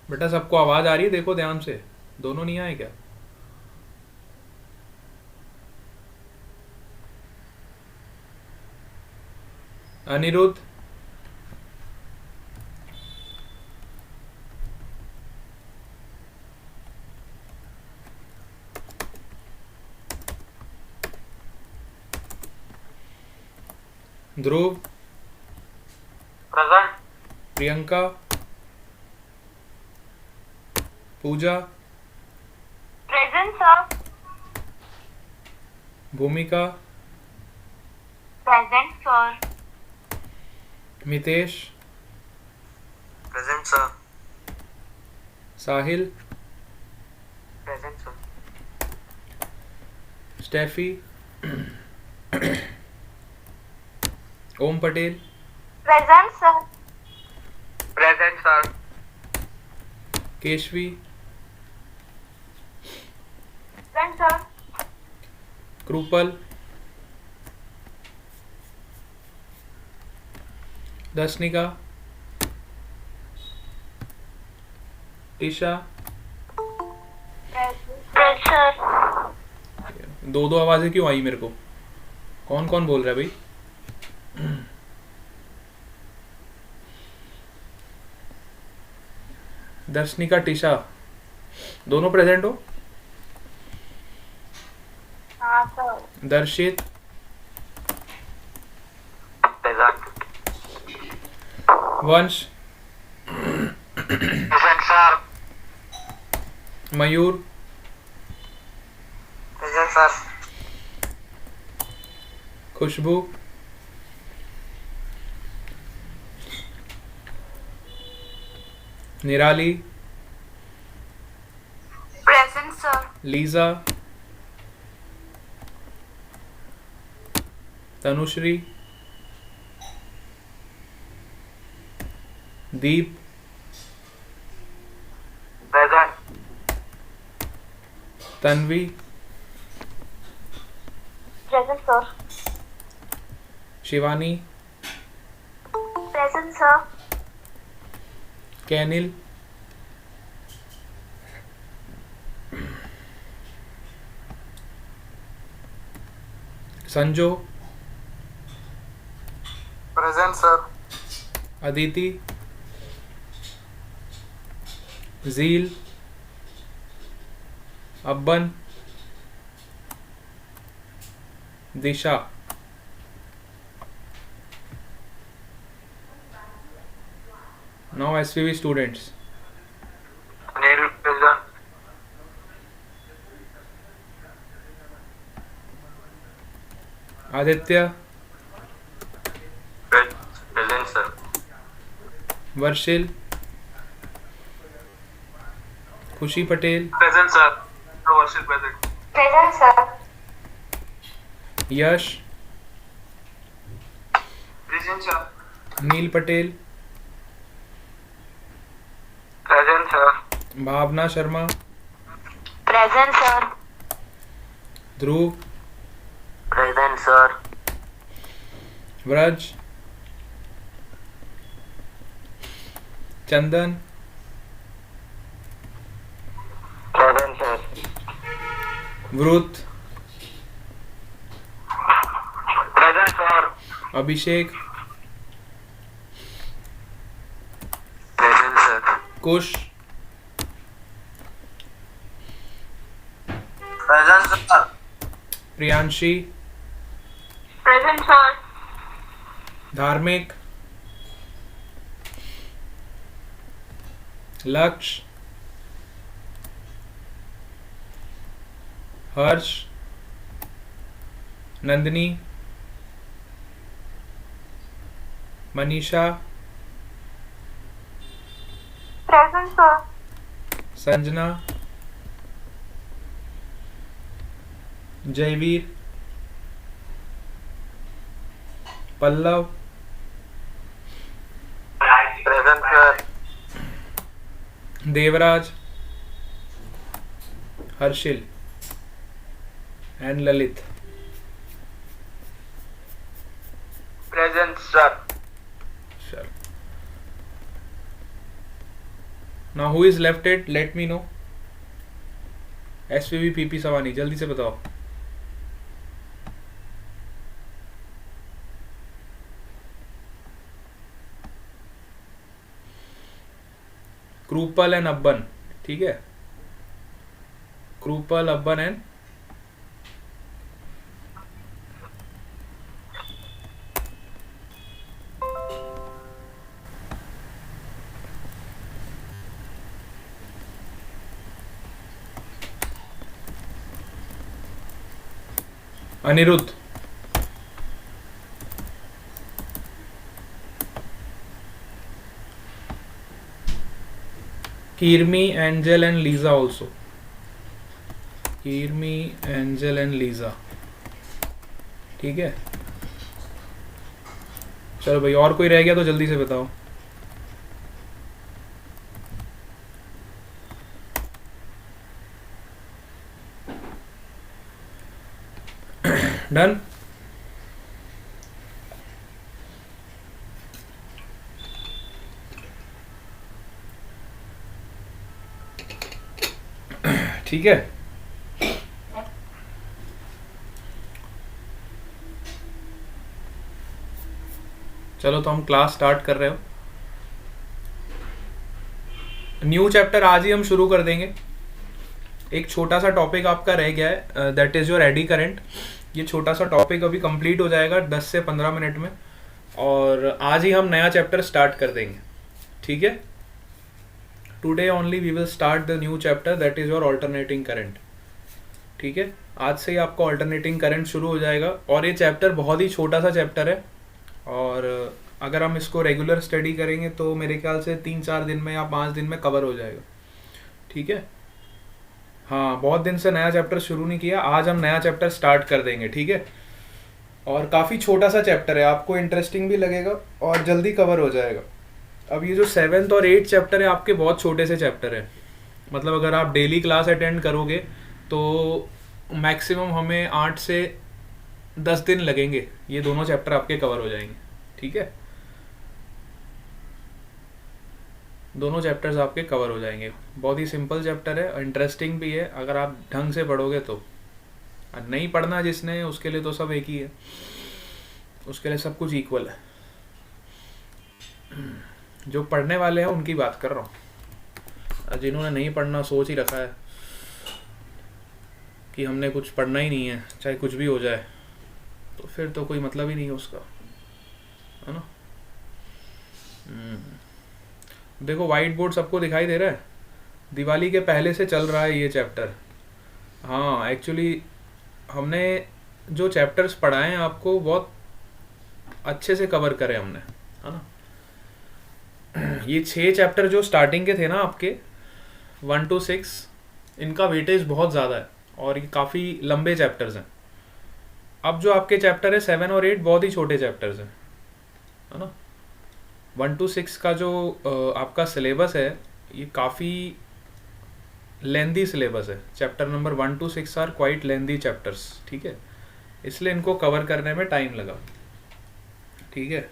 बेटा सबको आवाज आ रही है? देखो ध्यान से, दोनों नहीं आए क्या? Aniruddh, Dhruv, present. Priyanka, Pooja, present sir. Bhumika, present sir. Mitesh, present sir. Sahil, present sir. Steffi, Om Patel, present sir. Present sir. Keshavi, present sir. Krupal, Darshanika, Isha. Present sir. दो दो आवाजें क्यों आई मेरे को? कौन कौन बोल रहा है भाई? दर्शनिका, टिशा, दोनों प्रेजेंट हो? हाँ sir. Darshit, present. Vansh, present sir. Mayur, present sir. Khushboo, Nirali, present sir. Lisa, Tanushree, Deep, present. Tanvi, present sir. Shivani, present sir. Kenil, Sanjo, present sir. Aditi, Jeel, Abban, Disha. Now SPV students. Neel present. Aditya, present sir. Varshil, Khushi Patel, present sir. Varshit present. Present sir. Yash, present sir. Neel Patel, present sir. Bhavna Sharma, present sir. Dhruv, present sir. Vraj, Chandan, present sir. Vrut, present sir. Abhishek, present sir. Kush, present sir. Priyanshi, present sir. Dharmik, Lakshya, Harsh, Nandini, Manisha, present sir. Sanjana, Jayveer, Pallav, present sir. Devraj, Harshil and Lalit. Present sir. चलो now who is left it, let me know. SVV PP Savani, जल्दी से बताओ। Krupal and Abban, ठीक है, Krupal Abban and Aniruddh. Kirmi, Angel and Lisa also. Kirmi, Angel and Lisa, ठीक है। चलो भाई, और कोई रह गया तो जल्दी से बताओ। डन। ठीक है, चलो तो हम क्लास स्टार्ट कर रहे हो। न्यू चैप्टर आज ही हम शुरू कर देंगे। एक छोटा सा टॉपिक आपका रह गया है, that is your eddy current. ये छोटा सा टॉपिक अभी कंप्लीट हो जाएगा 10 से 15 मिनट में, और आज ही हम नया चैप्टर स्टार्ट कर देंगे, ठीक है। Today only we will start the new chapter, that is your alternating current, ठीक है। आज से ही आपका ऑल्टरनेटिंग करंट शुरू हो जाएगा, और ये चैप्टर बहुत ही छोटा सा चैप्टर है, और अगर हम इसको रेगुलर स्टडी करेंगे तो मेरे ख्याल से 3-4 दिन में या 5 दिन में कवर हो जाएगा, ठीक है। हाँ, बहुत दिन से नया चैप्टर शुरू नहीं किया, आज हम नया चैप्टर स्टार्ट कर देंगे, ठीक है। और काफ़ी छोटा सा चैप्टर है, आपको इंटरेस्टिंग भी लगेगा और जल्दी कवर हो जाएगा। अब ये जो 7th और 8th चैप्टर है आपके बहुत छोटे से चैप्टर है, मतलब अगर आप डेली क्लास अटेंड करोगे तो मैक्सिमम हमें 8 से 10 दिन लगेंगे, ये दोनों चैप्टर आपके कवर हो जाएंगे, ठीक है। दोनों चैप्टर्स आपके कवर हो जाएंगे। बहुत ही सिंपल चैप्टर है, इंटरेस्टिंग भी है अगर आप ढंग से पढ़ोगे तो। नहीं पढ़ना जिसने, उसके लिए तो सब एक ही है, उसके लिए सब कुछ इक्वल है। जो पढ़ने वाले हैं उनकी बात कर रहा हूँ, जिन्होंने नहीं पढ़ना सोच ही रखा है कि हमने कुछ पढ़ना ही नहीं है चाहे कुछ भी हो जाए, तो फिर तो कोई मतलब ही नहीं है उसका, है ना। देखो वाइट बोर्ड सबको दिखाई दे रहा है, दिवाली के पहले से चल रहा है ये चैप्टर। हाँ, एक्चुअली हमने जो चैप्टर्स पढ़ाए हैं आपको बहुत अच्छे से कवर करे हमने, है ना। ये 6 चैप्टर जो स्टार्टिंग के थे ना आपके 1 to 6, इनका वेटेज बहुत ज़्यादा है और ये काफ़ी लंबे चैप्टर्स हैं। अब जो आपके चैप्टर है 7 और 8 बहुत ही छोटे चैप्टर्स हैं, है ना। 1 to 6 का जो आपका सिलेबस है ये काफ़ी लेंदी सिलेबस है। Chapter number 1 to 6 are quite lengthy chapters, ठीक है, इसलिए इनको कवर करने में टाइम लगा, ठीक है।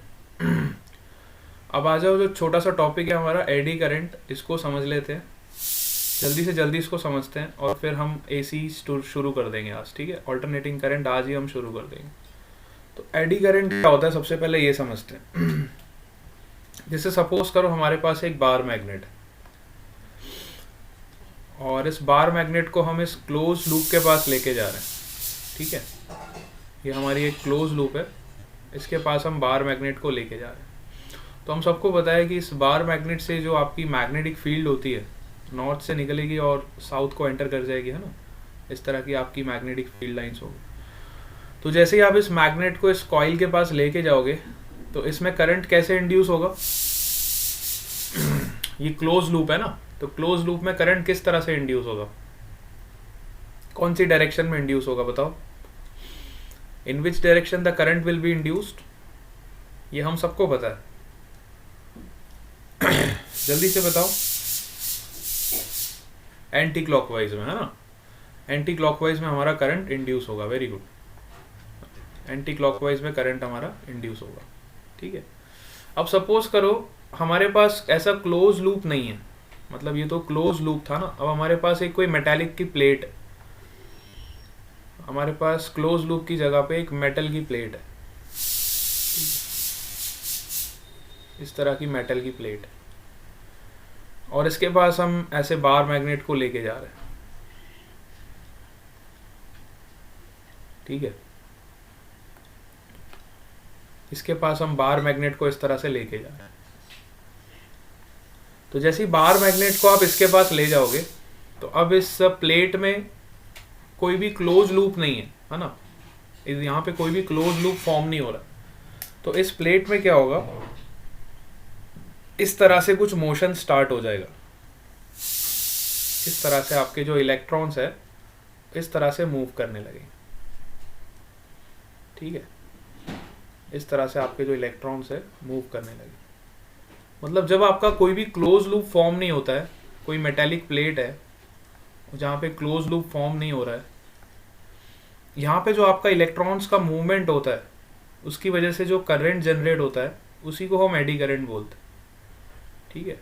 अब आ जाओ, जो छोटा सा टॉपिक है हमारा एडी करंट, इसको समझ लेते हैं, जल्दी से जल्दी इसको समझते हैं और फिर हम एसी शुरू कर देंगे आज, ठीक है। ऑल्टरनेटिंग करंट आज ही हम शुरू कर देंगे। तो एडी करंट क्या होता है सबसे पहले ये समझते हैं। जैसे सपोज करो हमारे पास एक बार मैग्नेट, और इस बार मैग्नेट को हम इस क्लोज लूप के पास लेके जा रहे हैं, ठीक है। ये हमारी एक क्लोज लूप है, इसके पास हम बार मैग्नेट को लेके जा रहे हैं। तो हम सबको पता है कि इस बार मैग्नेट से जो आपकी मैग्नेटिक फील्ड होती है नॉर्थ से निकलेगी और साउथ को एंटर कर जाएगी, है ना। इस तरह की आपकी मैग्नेटिक फील्ड लाइंस होगी। तो जैसे ही आप इस मैग्नेट को इस कॉइल के पास लेके जाओगे तो इसमें करंट कैसे इंड्यूस होगा। ये क्लोज लूप है ना, तो क्लोज लूप में करंट किस तरह से इंड्यूस होगा, कौन सी डायरेक्शन में इंड्यूस होगा बताओ। In which direction the current will be induced, ये हम सबको पता है। जल्दी से बताओ। एंटी क्लॉकवाइज में, है ना। एंटी क्लॉकवाइज में हमारा करंट इंड्यूस होगा, वेरी गुड। एंटी क्लॉकवाइज में करंट हमारा इंड्यूस होगा, ठीक है। अब सपोज करो हमारे पास ऐसा क्लोज लूप नहीं है, मतलब ये तो क्लोज लूप था ना। अब हमारे पास एक कोई मेटालिक की प्लेट है, हमारे पास क्लोज लूप की जगह पे एक मेटल की प्लेट है, इस तरह की मेटल की प्लेट है, और इसके पास हम ऐसे बार मैग्नेट को लेके जा रहे हैं। ठीक है, इसके पास हम बार मैग्नेट को इस तरह से लेके जा रहे हैं। तो जैसे ही बार मैग्नेट को आप इसके पास ले जाओगे तो अब इस प्लेट में कोई भी क्लोज लूप नहीं है ना, यहाँ पे कोई भी क्लोज लूप फॉर्म नहीं हो रहा। तो इस प्लेट में क्या होगा, इस तरह से कुछ मोशन स्टार्ट हो जाएगा। इस तरह से आपके जो इलेक्ट्रॉन्स है इस तरह से मूव करने लगेंगे। ठीक है, इस तरह से आपके जो इलेक्ट्रॉन्स है मूव करने लगे। मतलब जब आपका कोई भी क्लोज लूप फॉर्म नहीं होता है, कोई मेटालिक प्लेट है जहाँ पे क्लोज लूप फॉर्म नहीं हो रहा है, यहाँ पे जो आपका इलेक्ट्रॉन्स का मूवमेंट होता है उसकी वजह से जो करंट जनरेट होता है उसी को हम एडी करंट बोलते हैं। ठीक है,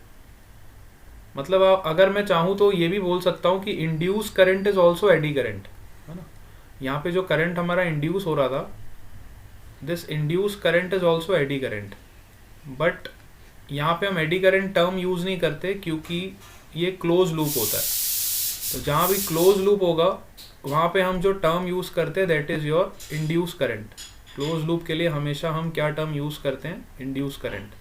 मतलब अगर मैं चाहूँ तो ये भी बोल सकता हूँ कि induce current is also eddy current, है ना। यहाँ पे जो करंट हमारा इंड्यूस हो रहा था, this induce current is also eddy current, but यहाँ पे हम एडी करंट टर्म यूज नहीं करते क्योंकि ये क्लोज लूप होता है। तो जहाँ भी क्लोज लूप होगा वहाँ पे हम जो टर्म यूज करते हैं that is your induce current. Close loop के लिए हमेशा हम क्या टर्म यूज करते हैं, इंड्यूस करंट।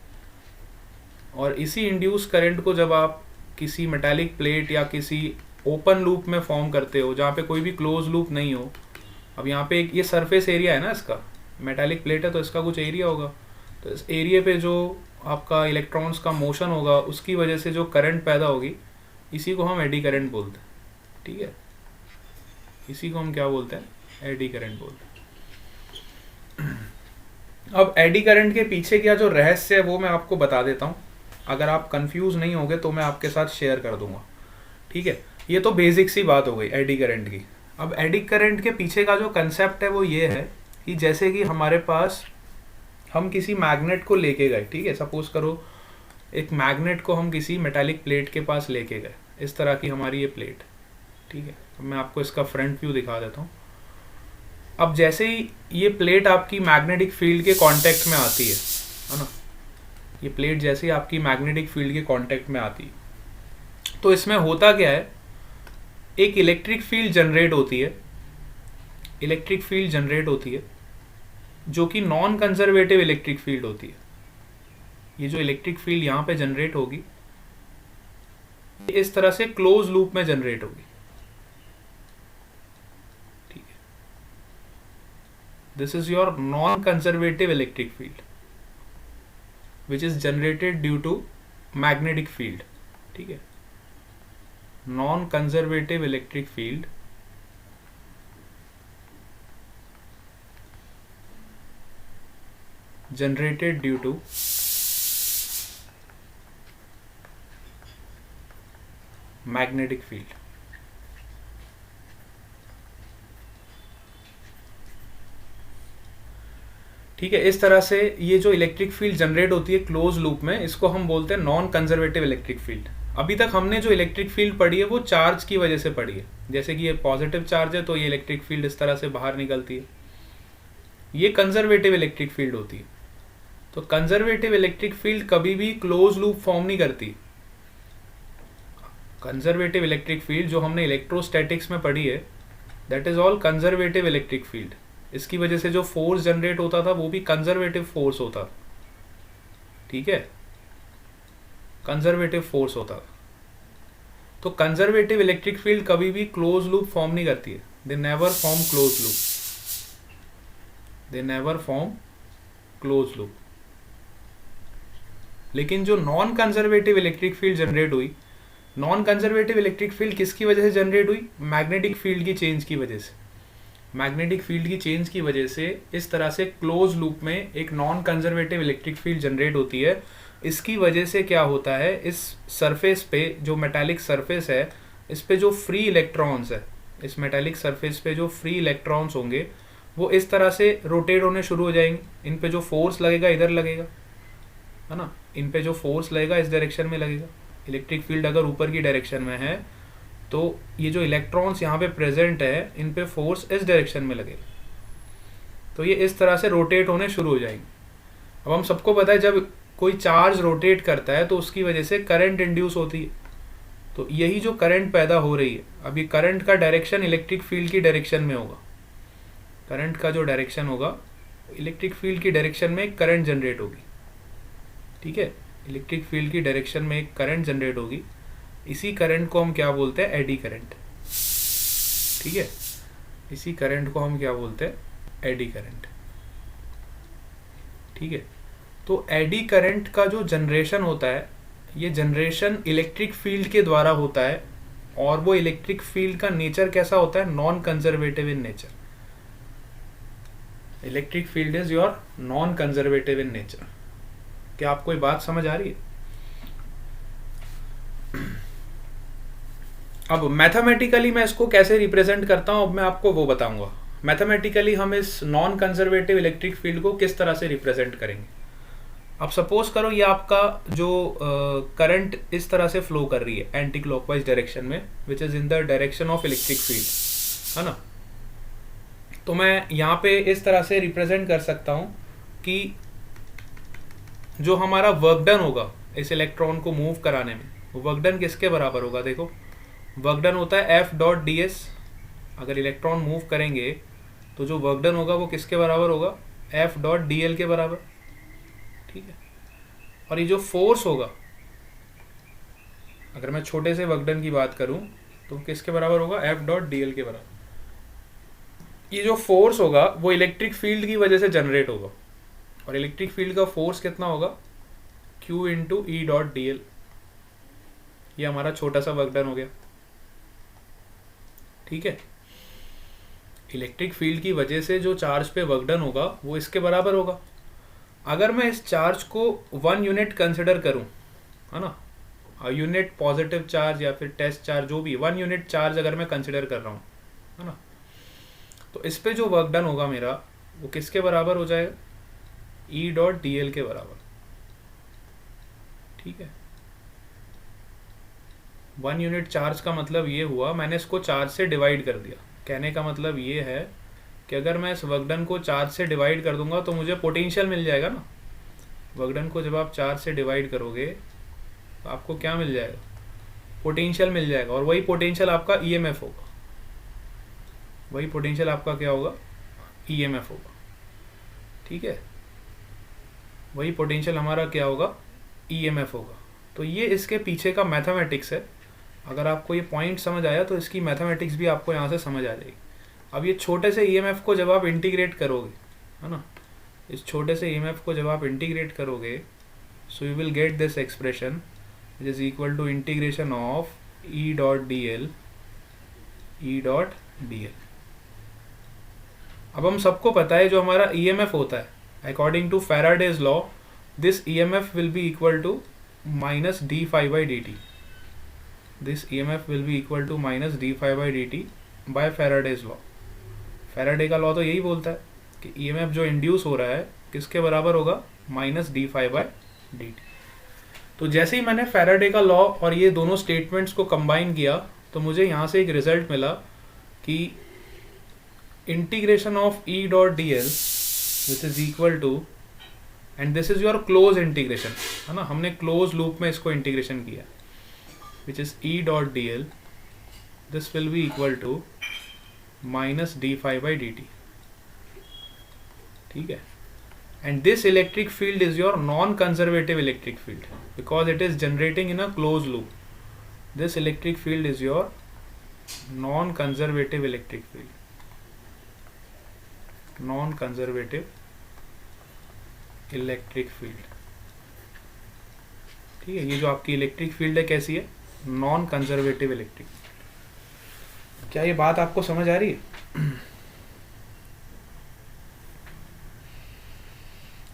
और इसी इंड्यूस करंट को जब आप किसी मेटालिक प्लेट या किसी ओपन लूप में फॉर्म करते हो जहाँ पे कोई भी क्लोज लूप नहीं हो, अब यहाँ पे ये सरफेस एरिया है ना, इसका मेटालिक प्लेट है तो इसका कुछ एरिया होगा, तो इस एरिया पे जो आपका इलेक्ट्रॉन्स का मोशन होगा उसकी वजह से जो करंट पैदा होगी इसी को हम एडी करंट बोलते हैं। ठीक है, इसी को हम क्या बोलते हैं, एडी करंट बोलते हैं। अब एडी करंट के पीछे क्या जो रहस्य है वो मैं आपको बता देता हूँ, अगर आप कंफ्यूज नहीं होगे तो मैं आपके साथ शेयर कर दूंगा। ठीक है, ये तो बेसिक सी बात हो गई एडी करंट की। अब एडी करंट के पीछे का जो कंसेप्ट है वो ये है कि जैसे कि हमारे पास हम किसी मैग्नेट को लेके गए, ठीक है, सपोज करो एक मैग्नेट को हम किसी मेटालिक प्लेट के पास लेके गए, इस तरह की हमारी ये प्लेट। ठीक है, अब मैं आपको इसका फ्रंट व्यू दिखा देता हूँ। अब जैसे ही ये प्लेट आपकी मैग्नेटिक फील्ड के कांटेक्ट में आती है ना, ये प्लेट जैसे ही आपकी मैग्नेटिक फील्ड के कांटेक्ट में आती है तो इसमें होता क्या है, एक इलेक्ट्रिक फील्ड जनरेट होती है, इलेक्ट्रिक फील्ड जनरेट होती है जो कि नॉन कंजर्वेटिव इलेक्ट्रिक फील्ड होती है। ये जो इलेक्ट्रिक फील्ड यहाँ पे जनरेट होगी इस तरह से क्लोज लूप में जनरेट होगी। ठीक है, this is your non conservative electric field which is generated due to magnetic field. ठीक है, non conservative electric field generated due to magnetic field। ठीक है, इस तरह से ये जो इलेक्ट्रिक फील्ड जनरेट होती है क्लोज लूप में इसको हम बोलते हैं नॉन कंजर्वेटिव इलेक्ट्रिक फील्ड। अभी तक हमने जो इलेक्ट्रिक फील्ड पढ़ी है वो चार्ज की वजह से पढ़ी है, जैसे कि ये पॉजिटिव चार्ज है तो ये इलेक्ट्रिक फील्ड इस तरह से बाहर निकलती है, ये कंजर्वेटिव इलेक्ट्रिक फील्ड होती है। तो कंजर्वेटिव इलेक्ट्रिक फील्ड कभी भी क्लोज लूप फॉर्म नहीं करती। कंजर्वेटिव इलेक्ट्रिक फील्ड जो हमने इलेक्ट्रोस्टैटिक्स में पढ़ी है that is all conservative electric field. इसकी वजह से जो फोर्स जनरेट होता था वो भी कंजर्वेटिव फोर्स होता। ठीक है, कंजर्वेटिव फोर्स होता। तो कंजर्वेटिव इलेक्ट्रिक फील्ड कभी भी क्लोज लूप फॉर्म नहीं करती है, they never form close loop, they never form close loop. लेकिन जो non conservative electric field generate हुई, नॉन कंजर्वेटिव इलेक्ट्रिक फील्ड किसकी वजह से जनरेट हुई, मैग्नेटिक फील्ड की चेंज की वजह से। मैग्नेटिक फील्ड की चेंज की वजह से इस तरह से क्लोज लूप में एक non conservative electric field generate होती है। इसकी वजह से क्या होता है, इस सरफेस पे जो मेटालिक सरफेस है इस पे जो फ्री इलेक्ट्रॉन्स है, इस मेटालिक सरफेस पे जो फ्री इलेक्ट्रॉन्स होंगे वो इस तरह से रोटेट होने शुरू हो जाएंगे। इन पे जो फोर्स लगेगा इधर लगेगा, है ना, इन पे जो फोर्स लगेगा इस डायरेक्शन में लगेगा। इलेक्ट्रिक फील्ड अगर ऊपर की डायरेक्शन में है तो ये जो इलेक्ट्रॉन्स यहाँ पे प्रेजेंट है इन पे फोर्स इस डायरेक्शन में लगेगा, तो ये इस तरह से रोटेट होने शुरू हो जाएंगे। अब हम सबको पता है जब कोई चार्ज रोटेट करता है तो उसकी वजह से करंट इंड्यूस होती है, तो यही जो करंट पैदा हो रही है, अब ये करंट का डायरेक्शन इलेक्ट्रिक फील्ड की डायरेक्शन में होगा। करंट का जो डायरेक्शन होगा इलेक्ट्रिक फील्ड की डायरेक्शन में एक करंट जनरेट होगी, ठीक है, इलेक्ट्रिक फील्ड की डायरेक्शन में एक करंट जनरेट होगी। इसी करंट को हम क्या बोलते हैं, एडी करंट, ठीक है, इसी करंट को हम क्या बोलते हैं, एडी करंट, ठीक है। तो एडी करंट का जो जनरेशन होता है ये जनरेशन इलेक्ट्रिक फील्ड के द्वारा होता है, और वो इलेक्ट्रिक फील्ड का नेचर कैसा होता है, non conservative in nature. Electric field is your non conservative in nature. क्या आपको ये बात समझ आ रही है? अब मैथमेटिकली मैं इसको कैसे रिप्रेजेंट करता हूं, अब मैं आपको वो बताऊंगा। मैथमेटिकली हम इस नॉन कंजर्वेटिव इलेक्ट्रिक फील्ड को किस तरह से रिप्रेजेंट करेंगे। अब सपोज करो ये आपका जो करंट इस तरह से फ्लो कर रही है एंटी क्लॉकवाइज डायरेक्शन में, which is in the direction of electric field, है ना। तो मैं यहाँ पे इस तरह से रिप्रेजेंट कर सकता हूँ कि जो हमारा वर्क डन होगा इस इलेक्ट्रॉन को मूव कराने में, वो वर्क डन किसके बराबर होगा। देखो वर्क डन होता है एफ डॉट डी एस। अगर इलेक्ट्रॉन मूव करेंगे तो जो वर्क डन होगा वो किसके बराबर होगा, एफ डॉट डी एल के बराबर, ठीक है। और ये जो फोर्स होगा, अगर मैं छोटे से वर्क डन की बात करूं तो किसके बराबर होगा, एफ डॉट डी एल के बराबर। ये जो फोर्स होगा वो इलेक्ट्रिक फील्ड की वजह से जनरेट होगा, और इलेक्ट्रिक फील्ड का फोर्स कितना होगा, Q इंटू ई डॉट डी एल। ये हमारा छोटा सा वर्क डन हो गया, ठीक है। इलेक्ट्रिक फील्ड की वजह से जो चार्ज पे वर्क डन होगा वो इसके बराबर होगा। अगर मैं इस चार्ज को 1 यूनिट कंसिडर करूं, है ना, यूनिट पॉजिटिव चार्ज या फिर टेस्ट चार्ज, जो भी 1 यूनिट चार्ज अगर मैं कंसिडर कर रहा हूं, है ना, तो इस पे जो वर्क डन होगा मेरा वो किसके बराबर हो जाएगा, ई डॉट डी एल के बराबर, ठीक है। 1 यूनिट चार्ज का मतलब ये हुआ मैंने इसको चार्ज से डिवाइड कर दिया। कहने का मतलब ये है कि अगर मैं इस वर्क डन को चार्ज से डिवाइड कर दूंगा तो मुझे पोटेंशियल मिल जाएगा ना। वर्क डन को जब आप चार्ज से डिवाइड करोगे तो आपको क्या मिल जाएगा, पोटेंशियल मिल जाएगा, और वही पोटेंशियल आपका ईएमएफ होगा। वही पोटेंशियल आपका क्या होगा, ईएमएफ होगा, ठीक है। वही पोटेंशियल हमारा क्या होगा, ईएमएफ होगा। तो ये इसके पीछे का मैथमेटिक्स है। अगर आपको ये पॉइंट समझ आया तो इसकी मैथमेटिक्स भी आपको यहाँ से समझ आ जाएगी। अब ये छोटे से ईएमएफ को जब आप इंटीग्रेट करोगे, है ना, इस छोटे से ईएमएफ को जब आप इंटीग्रेट करोगे, so you will get this expression which is equal to integration of E dot d l, E dot d l. अब हम सबको पता है जो हमारा ईएमएफ होता है, according to Faraday's law, this EMF will be equal to minus d phi by d t. दिस EMF will be equal to minus d phi by dt by Faraday's law। Faraday का law तो यही बोलता है कि EMF जो induce हो रहा है किसके बराबर होगा, minus d phi by d t. तो जैसे ही मैंने फैराडे का लॉ और ये दोनों स्टेटमेंट्स को कंबाइन किया तो मुझे यहाँ से एक रिजल्ट मिला कि integration of E dot d l which is equal to, and this is your close integration, है ना, हमने क्लोज लूप में इसको इंटीग्रेशन किया, which is E dot dl, this will be equal to minus d phi by dt, ठीक है। and this electric field is your non-conservative electric field because it is generating in a closed loop. This electric field is your non-conservative electric field, non-conservative electric field, ठीक है। ये जो आपकी electric field है कैसी है, नॉन कंजर्वेटिव इलेक्ट्रिक। क्या ये बात आपको समझ आ रही है?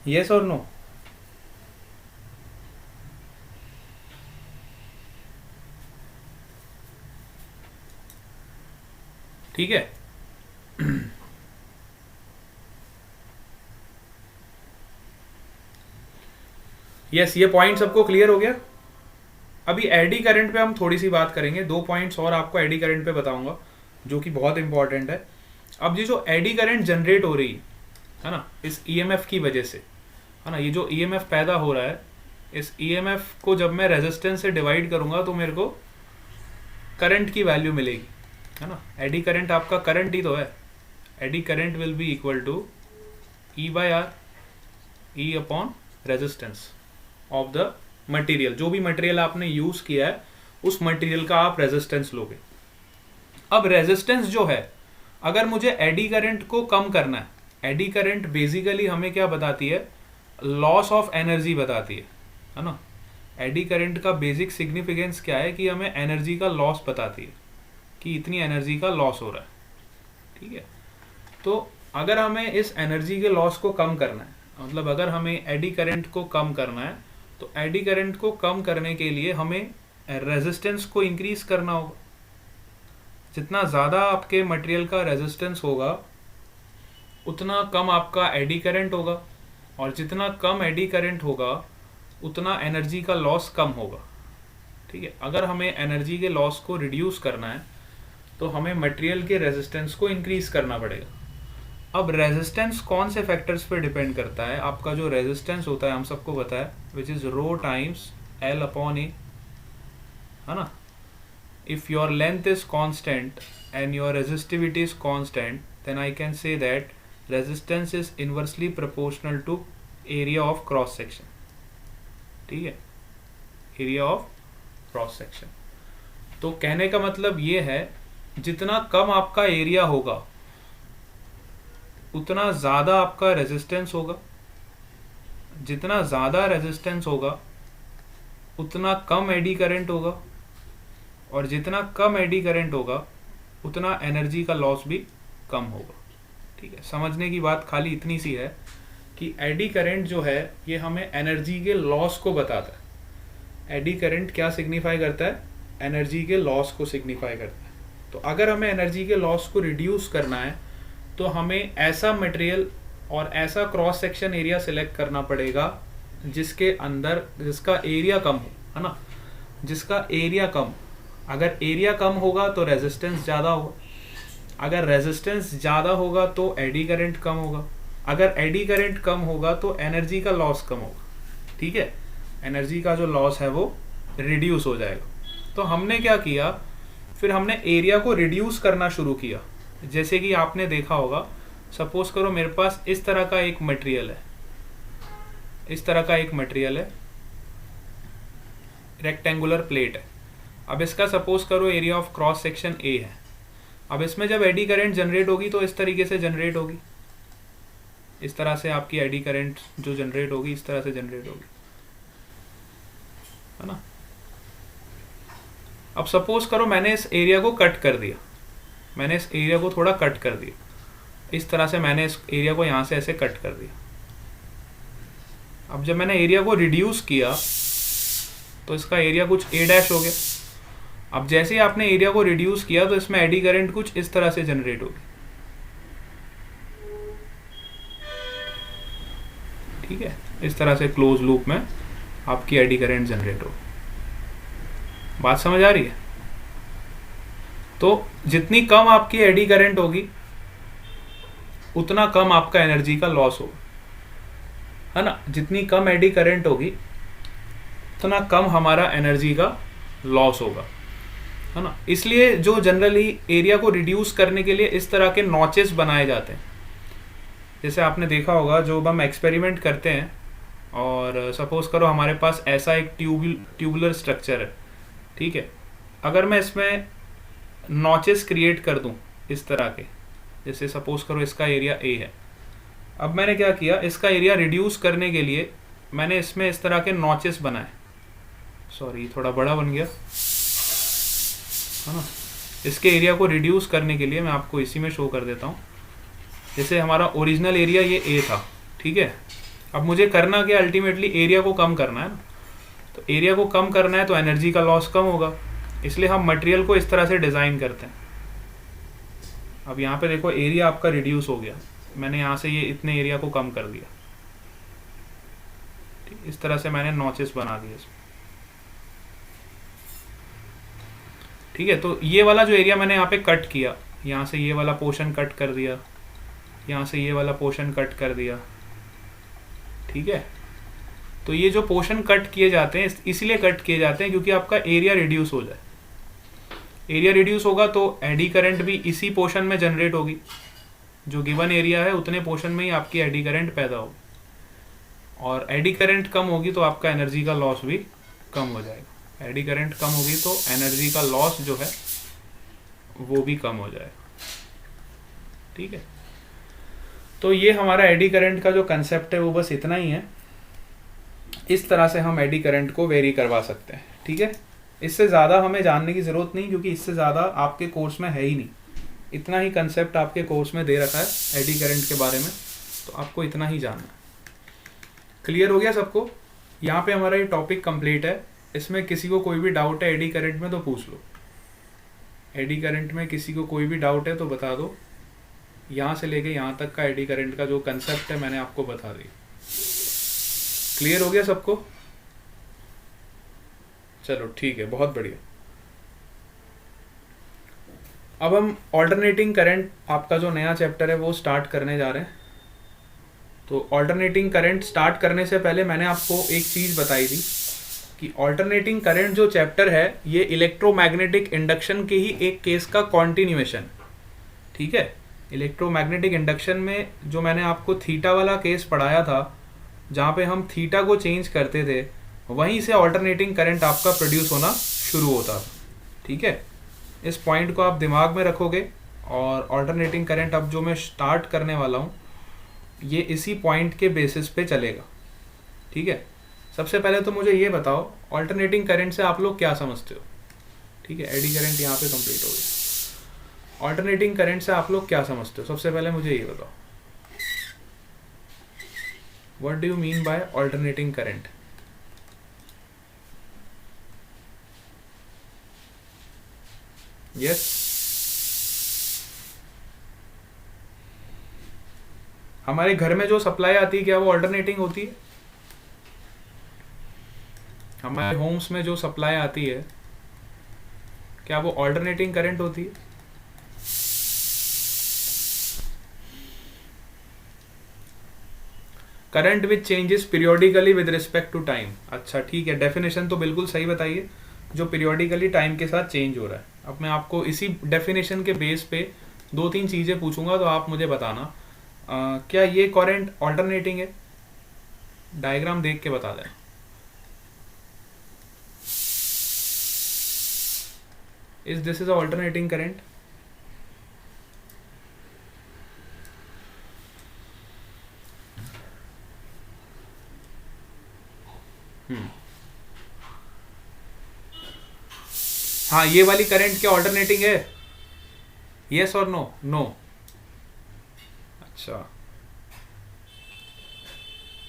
यस और नो? ठीक है। यस, ये पॉइंट सबको क्लियर हो गया। अभी एडी करंट पे हम थोड़ी सी बात करेंगे, 2 पॉइंट्स और आपको एडी करंट पे बताऊंगा जो कि बहुत इंपॉर्टेंट है। अब ये जो एडी करंट जनरेट हो रही है ना इस ईएमएफ की वजह से, है ना, ये जो ईएमएफ पैदा हो रहा है, इस ईएमएफ को जब मैं रेजिस्टेंस से डिवाइड करूंगा तो मेरे को करंट की वैल्यू मिलेगी, है ना। एडी करंट आपका करंट ही तो है। Eddy current will be equal to E by R, E upon resistance of the material. जो भी मटेरियल आपने यूज किया है उस मटेरियल का आप रेजिस्टेंस लोगे। अब रेजिस्टेंस जो है, अगर मुझे एडी करंट को कम करना है, एडी करंट बेसिकली हमें क्या बताती है, लॉस ऑफ एनर्जी बताती है ना। एडी करंट का बेसिक सिग्निफिकेंस क्या है कि हमें एनर्जी का लॉस बताती है कि इतनी एनर्जी का लॉस हो रहा है, ठीक है। तो अगर हमें इस एनर्जी के लॉस को कम करना है, मतलब अगर हमें एडी करंट को कम करना है, तो एडी करंट को कम करने के लिए हमें रेजिस्टेंस को इंक्रीज करना होगा। जितना ज़्यादा आपके मटेरियल का रेजिस्टेंस होगा उतना कम आपका एडी करंट होगा, और जितना कम एडी करंट होगा उतना एनर्जी का लॉस कम होगा, ठीक है। अगर हमें एनर्जी के लॉस को रिड्यूस करना है तो हमें मटेरियल के रेजिस्टेंस को इंक्रीज करना पड़ेगा। अब रेजिस्टेंस कौन से फैक्टर्स पे डिपेंड करता है? आपका जो रेजिस्टेंस होता है हम सबको पता है, which is rho times L upon A, है ना। If your length is constant and your resistivity is constant, then I can say that resistance is inversely proportional to area of cross section, ठीक है, area of cross section. तो कहने का मतलब ये है, जितना कम आपका एरिया होगा उतना ज़्यादा आपका रेजिस्टेंस होगा, जितना ज़्यादा रेजिस्टेंस होगा उतना कम एडी करंट होगा, और जितना कम एडी करंट होगा उतना एनर्जी का लॉस भी कम होगा, ठीक है। समझने की बात खाली इतनी सी है कि एडी करंट जो है ये हमें एनर्जी के लॉस को बताता है। एडी करंट क्या सिग्निफाई करता है? एनर्जी के लॉस को सिग्निफाई करता है। तो अगर हमें एनर्जी के लॉस को रिड्यूस करना है तो हमें ऐसा मटेरियल और ऐसा क्रॉस सेक्शन एरिया सिलेक्ट करना पड़ेगा जिसके अंदर जिसका एरिया कम हो, है ना, जिसका एरिया कम। अगर एरिया कम होगा तो रेजिस्टेंस ज़्यादा होगा, अगर रेजिस्टेंस ज़्यादा होगा तो एडी करंट कम होगा, अगर एडी करंट कम होगा तो एनर्जी का लॉस कम होगा, ठीक है। एनर्जी का जो लॉस है वो रिड्यूस हो जाएगा। तो हमने क्या किया, फिर हमने एरिया को रिड्यूस करना शुरू किया। जैसे कि आपने देखा होगा, सपोज करो मेरे पास इस तरह का एक मटेरियल है, इस तरह का एक मटेरियल है, रेक्टेंगुलर प्लेट है। अब इसका सपोज करो area of cross section A है। अब इसमें जब एडी करंट जनरेट होगी तो इस तरीके से जनरेट होगी, इस तरह से आपकी एडी करंट जो जनरेट होगी इस तरह से जनरेट होगी, है ना। अब सपोज करो मैंने इस एरिया को कट कर दिया, मैंने इस एरिया को थोड़ा कट कर दिया, इस तरह से मैंने इस एरिया को यहाँ से ऐसे कट कर दिया। अब जब मैंने एरिया को रिड्यूस किया तो इसका एरिया कुछ ए डैश हो गया। अब जैसे ही आपने एरिया को रिड्यूस किया तो इसमें एडी करंट कुछ इस तरह से जनरेट होगी, ठीक है। इस तरह से क्लोज लूप में आपकी एडी करंट जनरेट होगी। बात समझ आ रही है? तो जितनी कम आपकी एडी करंट होगी उतना कम आपका एनर्जी का लॉस होगा, है ना। जितनी कम एडी करंट होगी उतना कम हमारा एनर्जी का लॉस होगा, है ना। इसलिए जो जनरली एरिया को रिड्यूस करने के लिए इस तरह के नॉचेस बनाए जाते हैं। जैसे आपने देखा होगा, जो हम एक्सपेरिमेंट करते हैं और सपोज करो हमारे पास ऐसा एक ट्यूबुलर स्ट्रक्चर है, ठीक है। अगर मैं इसमें नॉचेस क्रिएट कर दूं इस तरह के, जैसे सपोज करो इसका एरिया ए है। अब मैंने क्या किया, इसका एरिया रिड्यूस करने के लिए मैंने इसमें इस तरह के नॉचेस बनाए। सॉरी, थोड़ा बड़ा बन गया, है ना। इसके एरिया को रिड्यूस करने के लिए मैं आपको इसी में शो कर देता हूँ। जैसे हमारा ओरिजिनल एरिया ये ए था, ठीक है। अब मुझे करना क्या, अल्टीमेटली एरिया को कम करना है ना। तो एरिया को कम करना है तो एनर्जी का लॉस कम होगा, इसलिए हम मटेरियल को इस तरह से डिज़ाइन करते हैं। अब यहाँ पे देखो एरिया आपका रिड्यूस हो गया, मैंने यहाँ से ये इतने एरिया को कम कर दिया, ठीक। इस तरह से मैंने नॉचेस बना दिए इसमें, ठीक है, तो ये वाला जो एरिया मैंने यहाँ पे कट किया, यहाँ से ये वाला पोर्शन कट कर दिया, यहाँ से ये वाला पोर्शन कट कर दिया, ठीक है। तो ये जो पोर्शन कट किए जाते हैं इसलिए कट किए जाते हैं क्योंकि आपका एरिया रिड्यूस हो जाए। एरिया रिड्यूस होगा तो एडी करंट भी इसी पोर्शन में जनरेट होगी, जो गिवन एरिया है उतने पोर्शन में ही आपकी एडी करंट पैदा होगी, और एडी करंट कम होगी तो आपका एनर्जी का लॉस भी कम हो जाएगा। एडी करंट कम होगी तो एनर्जी का लॉस जो है वो भी कम हो जाएगा, ठीक है। तो ये हमारा एडी करंट का जो कंसेप्ट है वो बस इतना ही है। इस तरह से हम एडी करंट को वेरी करवा सकते हैं, ठीक है। इससे ज़्यादा हमें जानने की ज़रूरत नहीं, क्योंकि इससे ज़्यादा आपके कोर्स में है ही नहीं। इतना ही कंसेप्ट आपके कोर्स में दे रखा है एडी करंट के बारे में, तो आपको इतना ही जानना है। क्लियर हो गया सबको? यहाँ पे हमारा ये टॉपिक कंप्लीट है। इसमें किसी को कोई भी डाउट है एडी करंट में तो पूछ लो। एडी करंट में किसी को कोई भी डाउट है तो बता दो। यहाँ से लेके यहाँ तक का एडी करंट का जो कंसेप्ट है मैंने आपको बता दी। क्लियर हो गया सबको? चलो ठीक है, बहुत बढ़िया। अब हम ऑल्टरनेटिंग करंट, आपका जो नया चैप्टर है वो स्टार्ट करने जा रहे हैं। तो ऑल्टरनेटिंग करंट स्टार्ट करने से पहले मैंने आपको एक चीज़ बताई थी कि ऑल्टरनेटिंग करंट जो चैप्टर है ये इलेक्ट्रोमैग्नेटिक इंडक्शन के ही एक केस का कॉन्टिन्यूएशन, ठीक है। इलेक्ट्रोमैग्नेटिक इंडक्शन में जो मैंने आपको थीटा वाला केस पढ़ाया था, जहाँ पे हम थीटा को चेंज करते थे, वहीं से ऑल्टरनेटिंग करंट आपका प्रोड्यूस होना शुरू होता था, ठीक है। इस पॉइंट को आप दिमाग में रखोगे, और ऑल्टरनेटिंग करंट अब जो मैं स्टार्ट करने वाला हूँ ये इसी पॉइंट के बेसिस पे चलेगा, ठीक है। सबसे पहले तो मुझे ये बताओ ऑल्टरनेटिंग करंट से आप लोग क्या समझते हो, ठीक है। एडी करंट यहाँ पे कंप्लीट हो गया। ऑल्टरनेटिंग करंट से आप लोग क्या समझते हो, सबसे पहले मुझे ये बताओ, what do you mean by alternating current? Yes, हमारे घर में जो सप्लाई आती है क्या वो ऑल्टरनेटिंग होती है? हमारे होम्स में जो सप्लाई आती है क्या वो ऑल्टरनेटिंग करंट होती है? Current which changes periodically with respect to time. अच्छा ठीक है, डेफिनेशन तो बिल्कुल सही बताइए, जो पीरियोडिकली टाइम के साथ चेंज हो रहा है। अब मैं आपको इसी डेफिनेशन के बेस पे 2-3 चीज़ें पूछूंगा तो आप मुझे बताना क्या ये करंट ऑल्टरनेटिंग है? डायग्राम देख के बता दें। Is this is alternating current? हाँ, ये वाली करंट क्या ऑल्टरनेटिंग है? यस और नो? नो। अच्छा,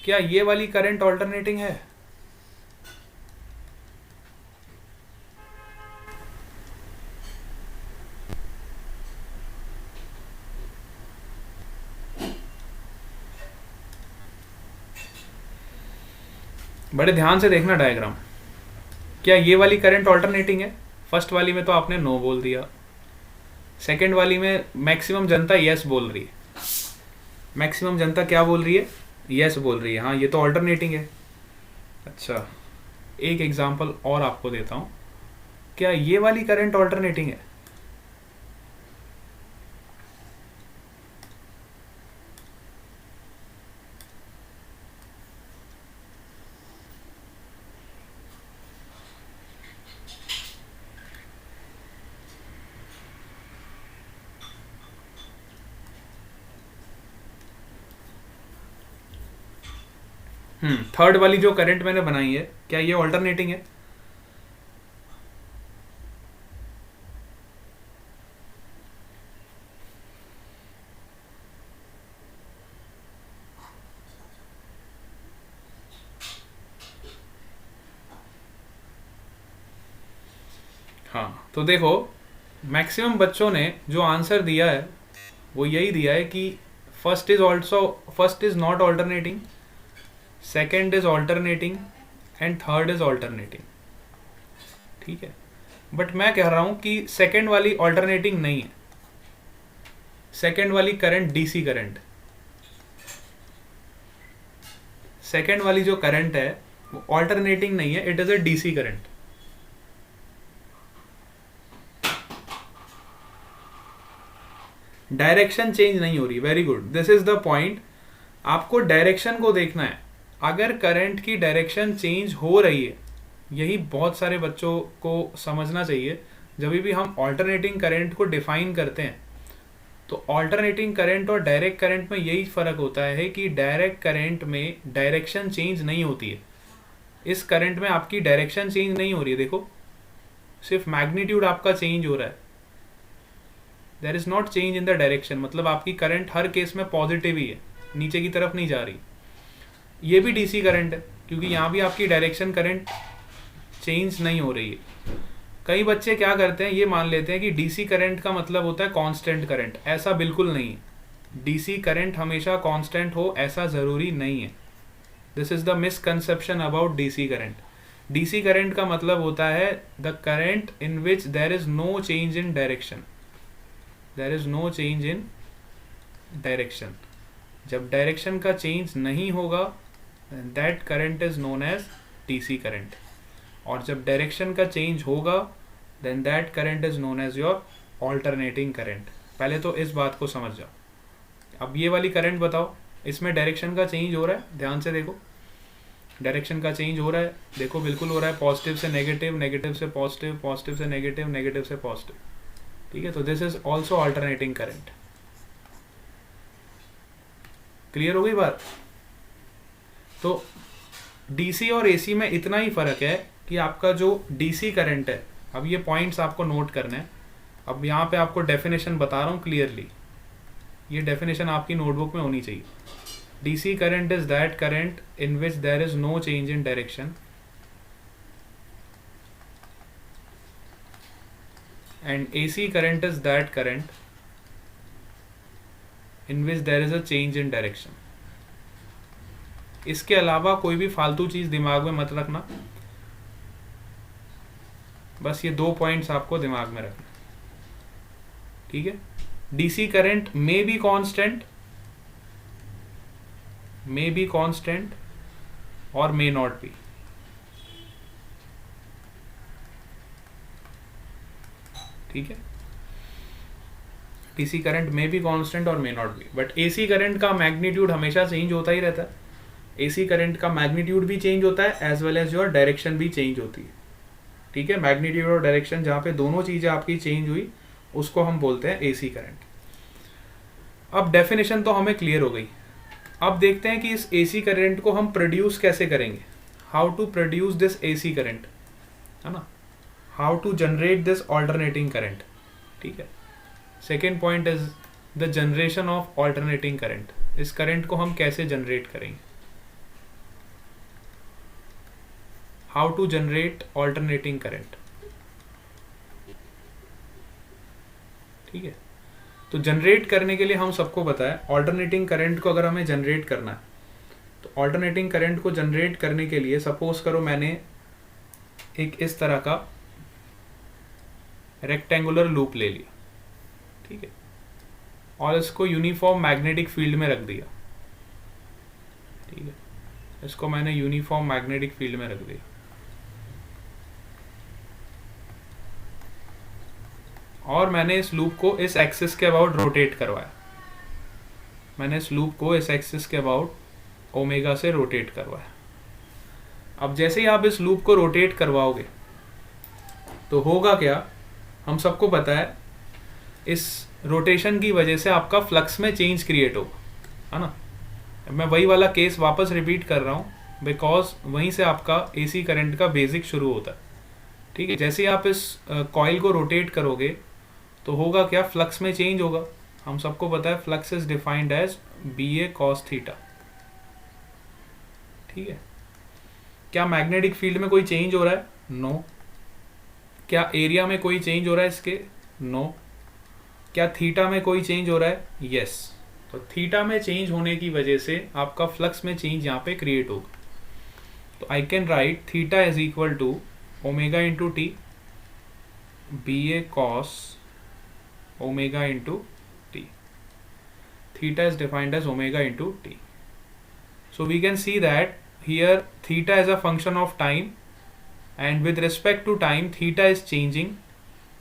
क्या ये वाली करंट ऑल्टरनेटिंग है? बड़े ध्यान से देखना डायग्राम। क्या ये वाली करंट ऑल्टरनेटिंग है? फर्स्ट वाली में तो आपने नो बोल दिया, सेकंड वाली में मैक्सिमम जनता यस बोल रही है। मैक्सिमम जनता क्या बोल रही है? यस बोल रही है। हाँ, ये तो ऑल्टरनेटिंग है। अच्छा, एक एग्जांपल और आपको देता हूँ। क्या ये वाली करंट ऑल्टरनेटिंग है? थर्ड वाली जो करंट मैंने बनाई है, क्या ये ऑल्टरनेटिंग है? हाँ, तो देखो मैक्सिमम बच्चों ने जो आंसर दिया है वो यही दिया है कि first is not alternating, second is alternating and third is alternating, ठीक है। बट मैं कह रहा हूं कि सेकेंड वाली ऑल्टरनेटिंग नहीं है, सेकेंड वाली करंट डीसी करंट, सेकेंड वाली जो करंट है वो ऑल्टरनेटिंग नहीं है, it is a DC current. Direction change नहीं हो रही, very good, this is the point. आपको डायरेक्शन को देखना है, अगर करंट की डायरेक्शन चेंज हो रही है, यही बहुत सारे बच्चों को समझना चाहिए। जब भी हम ऑल्टरनेटिंग करंट को डिफाइन करते हैं तो ऑल्टरनेटिंग करंट और डायरेक्ट करंट में यही फर्क होता है कि डायरेक्ट करंट में डायरेक्शन चेंज नहीं होती है। इस करंट में आपकी डायरेक्शन चेंज नहीं हो रही है, देखो सिर्फ मैग्नीट्यूड आपका चेंज हो रहा है, there is not change in the direction. मतलब आपकी करंट हर केस में पॉजिटिव ही है, नीचे की तरफ नहीं जा रही। ये भी डीसी करंट है क्योंकि यहाँ भी आपकी डायरेक्शन करंट चेंज नहीं हो रही है। कई बच्चे क्या करते हैं, ये मान लेते हैं कि डीसी करंट का मतलब होता है कांस्टेंट करंट, ऐसा बिल्कुल नहीं है। डीसी करंट हमेशा कांस्टेंट हो ऐसा ज़रूरी नहीं है। This is the misconception about DC current. DC current का मतलब होता है the current in which there is no change in direction, there is no change in direction. जब डायरेक्शन का चेंज नहीं होगा that current is known as DC current, और जब डायरेक्शन का चेंज होगा then that current is known as your alternating current. पहले तो इस बात को समझ जाओ। अब ये वाली करंट बताओ, इसमें डायरेक्शन का चेंज हो रहा है, ध्यान से देखो, डायरेक्शन का चेंज हो रहा है, देखो बिल्कुल हो रहा है, पॉजिटिव से नेगेटिव, नेगेटिव से पॉजिटिव, पॉजिटिव से नेगेटिव, नेगेटिव से पॉजिटिव, ठीक है। तो this is also alternating current. Clear हो गई बात? तो डीसी और एसी में इतना ही फर्क है कि आपका जो डीसी करंट है, अब ये पॉइंट्स आपको नोट करने हैं। अब यहाँ पे आपको डेफिनेशन बता रहा हूँ क्लियरली, ये डेफिनेशन आपकी नोटबुक में होनी चाहिए। DC current is that current in which there is no change in direction and AC current is that current in which there is a change in direction. इसके अलावा कोई भी फालतू चीज दिमाग में मत रखना, बस ये 2 पॉइंट्स आपको दिमाग में रखना, ठीक है। DC current may be constant और मे नॉट बी, ठीक है। DC current may be constant और may not be, but AC current का मैग्नीट्यूड हमेशा चेंज होता ही रहता है। एसी करंट का मैग्नीट्यूड भी चेंज होता है as well as your direction भी चेंज होती है, ठीक है। मैग्नीट्यूड और डायरेक्शन जहाँ पे दोनों चीजें आपकी चेंज हुई उसको हम बोलते हैं एसी करंट। अब डेफिनेशन तो हमें क्लियर हो गई। अब देखते हैं कि इस एसी करंट को हम प्रोड्यूस कैसे करेंगे, how to produce this AC current, है ना, how to generate this alternating current, ठीक है। Second point is the generation of alternating current. इस करंट को हम कैसे जनरेट करेंगे, how to generate alternating current, ठीक है। तो जनरेट करने के लिए हम सबको पता है ऑल्टरनेटिंग करंट को अगर हमें जनरेट करना है तो ऑल्टरनेटिंग करंट को जनरेट करने के लिए सपोज करो मैंने एक इस तरह का रेक्टेंगुलर लूप ले लिया, ठीक है, और इसको यूनिफॉर्म मैग्नेटिक फील्ड में रख दिया, ठीक है। इसको मैंने यूनिफॉर्म मैग्नेटिक फील्ड में रख दिया और मैंने इस लूप को इस एक्सिस के अबाउट रोटेट करवाया, मैंने इस लूप को इस एक्सिस के अबाउट ओमेगा से रोटेट करवाया। अब जैसे ही आप इस लूप को रोटेट करवाओगे तो होगा क्या, हम सबको पता है इस रोटेशन की वजह से आपका फ्लक्स में चेंज क्रिएट होगा, है ना। मैं वही वाला केस वापस रिपीट कर रहा हूँ बिकॉज वहीं से आपका एसी करंट का बेसिक शुरू होता है, ठीक है। जैसे ही आप इस कॉइल को रोटेट करोगे तो होगा क्या, फ्लक्स में चेंज होगा। हम सबको पता है flux is defined as BA cos theta, ठीक है। क्या मैग्नेटिक फील्ड में कोई चेंज हो रहा है? नो। क्या एरिया में कोई चेंज हो रहा है इसके? नो। क्या थीटा में कोई चेंज हो रहा है? यस। तो थीटा में चेंज होने की वजह से आपका फ्लक्स में चेंज यहाँ पे क्रिएट होगा। तो I can write theta is equal to omega into t, BA cos omega into t. Theta is defined as omega into t. So we can see that here theta is a function of time, and with respect to time theta is changing,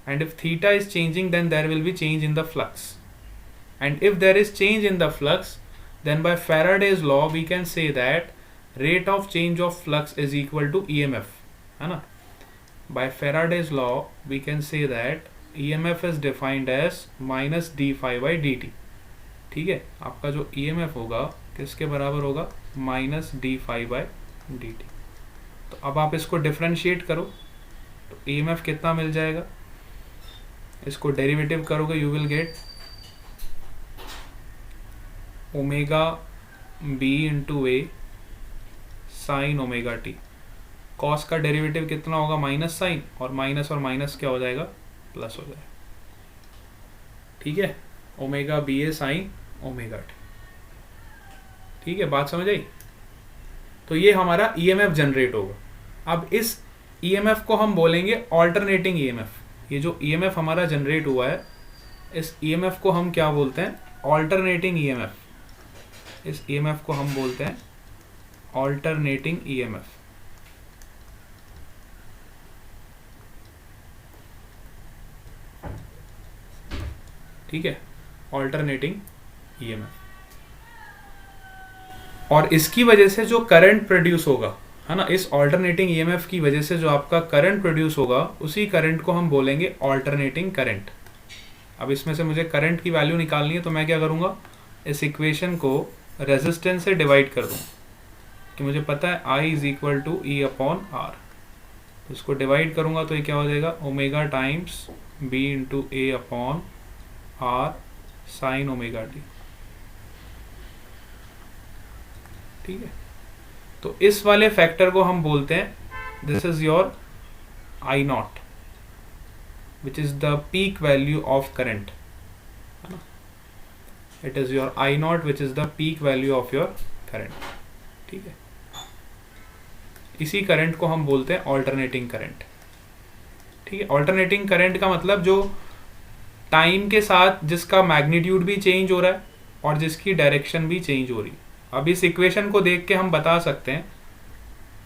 and if theta is changing then there will be change in the flux, and if there is change in the flux then by Faraday's law we can say that rate of change of flux is equal to EMF, है ना. By Faraday's law we can say that EMF is defined as minus d phi by dt. ठीक है, आपका जो EMF होगा किसके बराबर होगा, minus d phi by d t. तो अब आप इसको डिफ्रेंशिएट करो तो EMF कितना मिल जाएगा, इसको डेरिवेटिव करोगे you will get omega b into a sine omega t. Cos का डेरिवेटिव कितना होगा, माइनस साइन, और माइनस क्या हो जाएगा, प्लस हो जाएगा. ठीक है, ओमेगा बी ए साइन ओमेगा टी. ठीक है, बात समझ आई. तो ये हमारा EMF जनरेट होगा. अब इस EMF को हम बोलेंगे ऑल्टरनेटिंग EMF. ये जो EMF हमारा जनरेट हुआ है इस EMF को हम क्या बोलते हैं, ऑल्टरनेटिंग EMF. इस EMF को हम बोलते हैं ऑल्टरनेटिंग EMF. ठीक है, ऑल्टरनेटिंग EMF. और इसकी वजह से जो करंट प्रोड्यूस होगा, है ना, इस ऑल्टरनेटिंग EMF की वजह से जो आपका करंट प्रोड्यूस होगा उसी करंट को हम बोलेंगे ऑल्टरनेटिंग करंट. अब इसमें से मुझे करंट की वैल्यू निकालनी है तो मैं क्या करूँगा, इस इक्वेशन को रेजिस्टेंस से डिवाइड कर दूँ कि मुझे पता है I is equal to E upon R. तो इसको डिवाइड करूँगा तो ये क्या हो जाएगा, omega times B into a upon R sine omega t. ठीक है, तो इस वाले फैक्टर को हम बोलते हैं this is your I not which is the peak value of current, है ना. It is your I not which is the peak value of your current. ठीक है, इसी करंट को हम बोलते हैं ऑल्टरनेटिंग करंट. ठीक है, ऑल्टरनेटिंग करंट का मतलब जो टाइम के साथ जिसका मैग्नीट्यूड भी चेंज हो रहा है और जिसकी डायरेक्शन भी चेंज हो रही है. अब इस इक्वेशन को देख के हम बता सकते हैं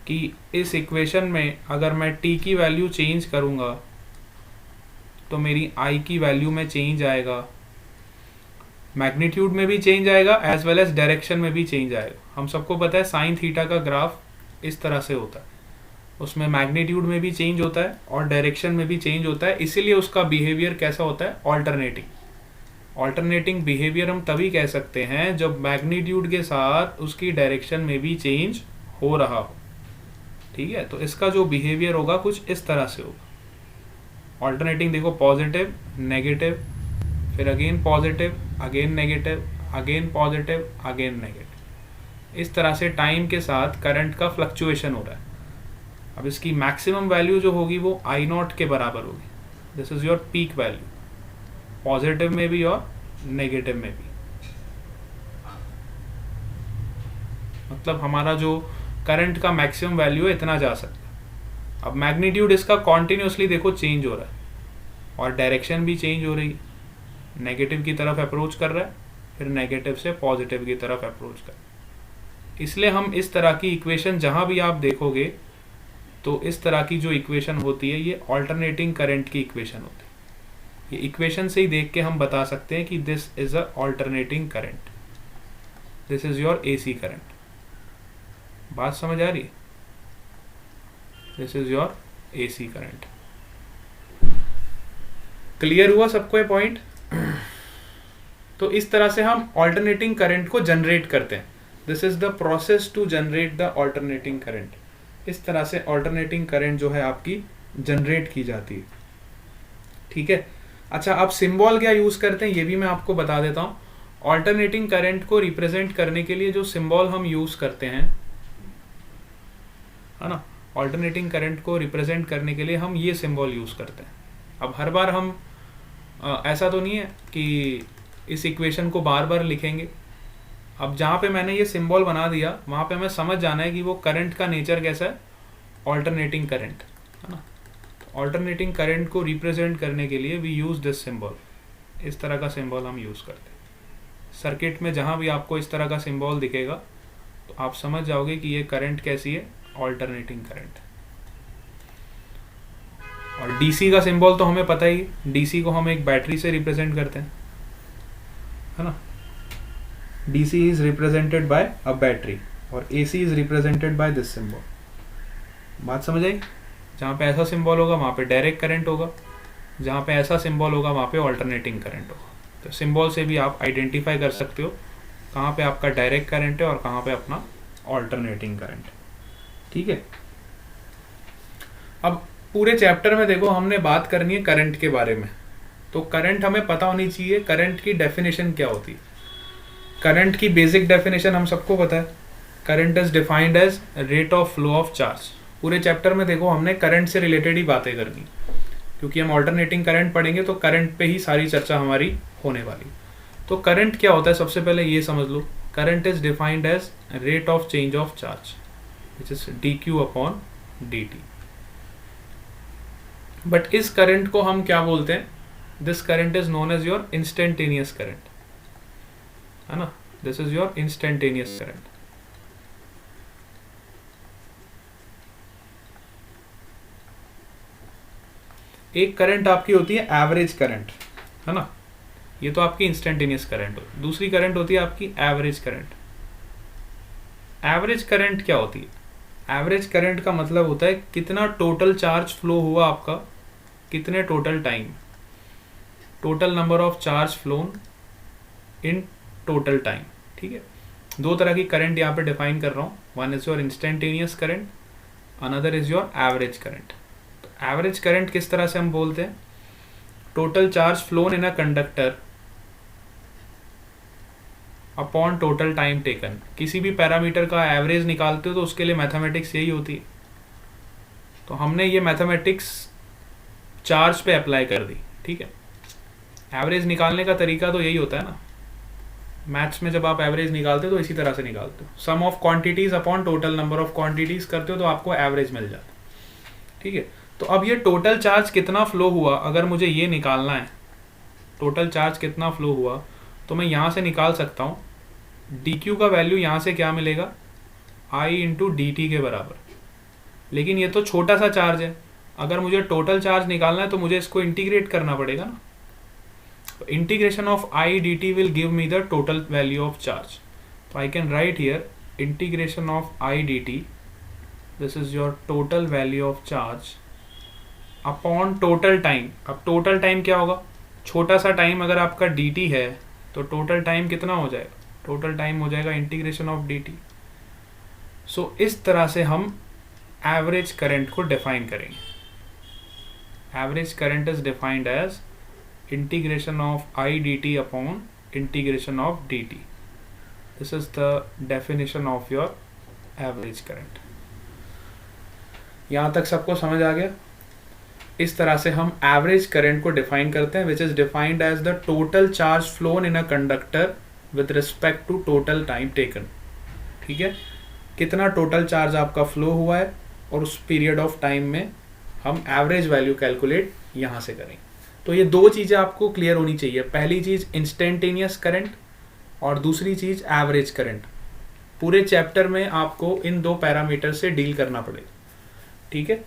कि इस इक्वेशन में अगर मैं t की वैल्यू चेंज करूँगा तो मेरी I की वैल्यू में चेंज आएगा, मैग्नीट्यूड में भी चेंज आएगा एज वेल एज डायरेक्शन में भी चेंज आएगा. हम सबको पता है साइन थीटा का ग्राफ इस तरह से होता है, उसमें मैग्नीट्यूड में भी चेंज होता है और डायरेक्शन में भी चेंज होता है, इसीलिए उसका बिहेवियर कैसा होता है, ऑल्टरनेटिंग. ऑल्टरनेटिंग बिहेवियर हम तभी कह सकते हैं जब मैग्नीट्यूड के साथ उसकी डायरेक्शन में भी चेंज हो रहा हो. ठीक है, तो इसका जो बिहेवियर होगा कुछ इस तरह से होगा. ऑल्टरनेटिंग देखो, पॉजिटिव नेगेटिव, फिर again positive, again negative, again positive, again negative. इस तरह से टाइम के साथ करंट का फ्लक्चुएशन हो रहा है. अब इसकी मैक्सिमम वैल्यू जो होगी वो आई नॉट के बराबर होगी. This is your peak value, positive में भी और नेगेटिव में भी. मतलब हमारा जो करंट का मैक्सिमम वैल्यू है इतना जा सकता है. अब मैग्नीट्यूड इसका कॉन्टिन्यूसली देखो चेंज हो रहा है और डायरेक्शन भी चेंज हो रही है. नेगेटिव की तरफ अप्रोच कर रहा है, फिर नेगेटिव से पॉजिटिव की तरफ अप्रोच कर रहा है. इसलिए हम इस तरह की इक्वेशन जहां भी आप देखोगे तो इस तरह की जो इक्वेशन होती है ये ऑल्टरनेटिंग करंट की इक्वेशन होती है. ये इक्वेशन से ही देख के हम बता सकते हैं कि this is a alternating current, this is your AC current. बात समझ आ रही है, this is your AC current. Clear हुआ सबको ये पॉइंट. तो इस तरह से हम ऑल्टरनेटिंग करंट को जनरेट करते हैं. This is the process to generate the alternating current. इस तरह से ऑल्टरनेटिंग करंट जो है आपकी जनरेट की जाती है. ठीक है, अच्छा, अब सिंबल क्या यूज करते हैं ये भी मैं आपको बता देता हूं. ऑल्टरनेटिंग करंट को रिप्रेजेंट करने के लिए जो सिंबल हम यूज करते हैं, है ना, ऑल्टरनेटिंग करंट को रिप्रेजेंट करने के लिए हम ये सिंबल यूज करते हैं. अब हर बार हम ऐसा तो नहीं है कि इस इक्वेशन को बार बार लिखेंगे. अब जहाँ पे मैंने ये सिंबल बना दिया वहाँ पे हमें समझ जाना है कि वो करंट का नेचर कैसा है, ऑल्टरनेटिंग करंट, है ना. ऑल्टरनेटिंग करंट को रिप्रेजेंट करने के लिए वी यूज़ दिस सिंबल, इस तरह का सिंबल हम यूज़ करते हैं। सर्किट में जहाँ भी आपको इस तरह का सिंबल दिखेगा तो आप समझ जाओगे कि ये करंट कैसी है, ऑल्टरनेटिंग करंट। और डीसी का सिंबल तो हमें पता ही, डीसी को हम एक बैटरी से रिप्रेजेंट करते हैं, है ना। DC is represented by a battery और AC is represented by this symbol. बात समझ आई? जहाँ पे ऐसा सिंबल होगा वहाँ पे डायरेक्ट करंट होगा, जहाँ पे ऐसा सिंबल होगा वहाँ पे ऑल्टरनेटिंग करंट होगा। तो सिंबल से भी आप आइडेंटिफाई कर सकते हो कहाँ पे आपका डायरेक्ट करंट है और कहाँ पे अपना ऑल्टरनेटिंग करंट है। ठीक है, अब पूरे चैप्टर में देखो हमने बात करनी है करंट के बारे में। तो करंट हमें पता होनी चाहिए, करंट की डेफिनेशन क्या होती है। करंट की बेसिक डेफिनेशन हम सबको पता है, current is defined as rate of flow of charge. पूरे चैप्टर में देखो हमने करंट से रिलेटेड ही बातें करनी, क्योंकि हम ऑल्टरनेटिंग करंट पढ़ेंगे तो करंट पे ही सारी चर्चा हमारी होने वाली। तो करंट क्या होता है, सबसे पहले ये समझ लो, current is defined as rate of change of charge which is dq upon dt। But इस करंट को हम क्या बोलते हैं, this current is known as your instantaneous current, है ना। This is your instantaneous current. एक करंट आपकी होती है एवरेज करंट, है ना, ये तो आपकी इंस्टेंटेनियस करंट हो। दूसरी करंट होती है आपकी एवरेज करंट। एवरेज करंट क्या होती है, एवरेज करंट का मतलब होता है कितना टोटल चार्ज फ्लो हुआ आपका, कितने total time, total number of charge flown in total time. ठीक है, दो तरह की करंट यहाँ पे डिफाइन कर रहा हूँ, one is your instantaneous current, another is your average current. तो एवरेज करंट किस तरह से हम बोलते हैं, total charge flown in a conductor upon total time taken. किसी भी पैरामीटर का एवरेज निकालते हो तो उसके लिए मैथमेटिक्स यही होती है। तो हमने ये मैथमेटिक्स चार्ज पे अप्लाई कर दी। ठीक है, एवरेज निकालने का तरीका तो यही होता है ना, मैथ्स में जब आप एवरेज निकालते हो तो इसी तरह से निकालते हो, sum of quantities upon total number of quantities करते हो तो आपको एवरेज मिल जाता है। ठीक है, तो अब ये टोटल चार्ज कितना फ्लो हुआ, अगर मुझे ये निकालना है टोटल चार्ज कितना फ्लो हुआ, तो मैं यहाँ से निकाल सकता हूँ dq का वैल्यू यहाँ से क्या मिलेगा, i इंटू dt के बराबर। लेकिन ये तो छोटा सा चार्ज है, अगर मुझे टोटल चार्ज निकालना है तो मुझे इसको इंटीग्रेट करना पड़ेगा ना। तो integration of i dt will give me the total value of charge. तो I can write here integration of i dt, this is your total value of charge upon total time. अब total time क्या होगा, छोटा सा time अगर आपका dt है तो टोटल टाइम कितना हो जाएगा, टोटल टाइम हो जाएगा इंटीग्रेशन ऑफ dt। सो इस तरह से हम एवरेज करंट को डिफाइन करेंगे। Average current is defined as integration of i dt upon integration of dt। This is the definition of your average current. यहाँ तक सबको समझ आ गया? इस तरह से हम एवरेज करंट को डिफाइन करते हैं, which is defined as the total charge flown in a conductor with respect to total time taken. ठीक है, कितना टोटल चार्ज आपका फ्लो हुआ है और उस पीरियड ऑफ टाइम में हम एवरेज वैल्यू कैलकुलेट यहाँ से करेंगे। तो ये दो चीज़ें आपको क्लियर होनी चाहिए, पहली चीज़ इंस्टेंटेनियस करंट और दूसरी चीज़ एवरेज करंट। पूरे चैप्टर में आपको इन दो पैरामीटर से डील करना पड़ेगा। ठीक है,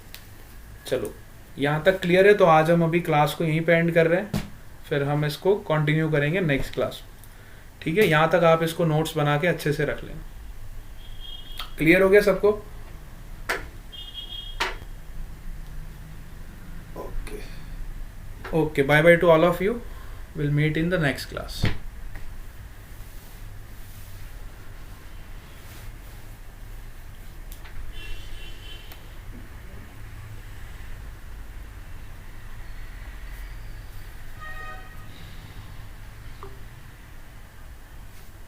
चलो यहाँ तक क्लियर है? तो आज हम अभी क्लास को यहीं पे एंड कर रहे हैं, फिर हम इसको कंटिन्यू करेंगे नेक्स्ट क्लास। ठीक है, यहाँ तक आप इसको नोट्स बना के अच्छे से रख लेना। क्लियर हो गया सबको? Okay, bye bye to all of you, will meet in the next class.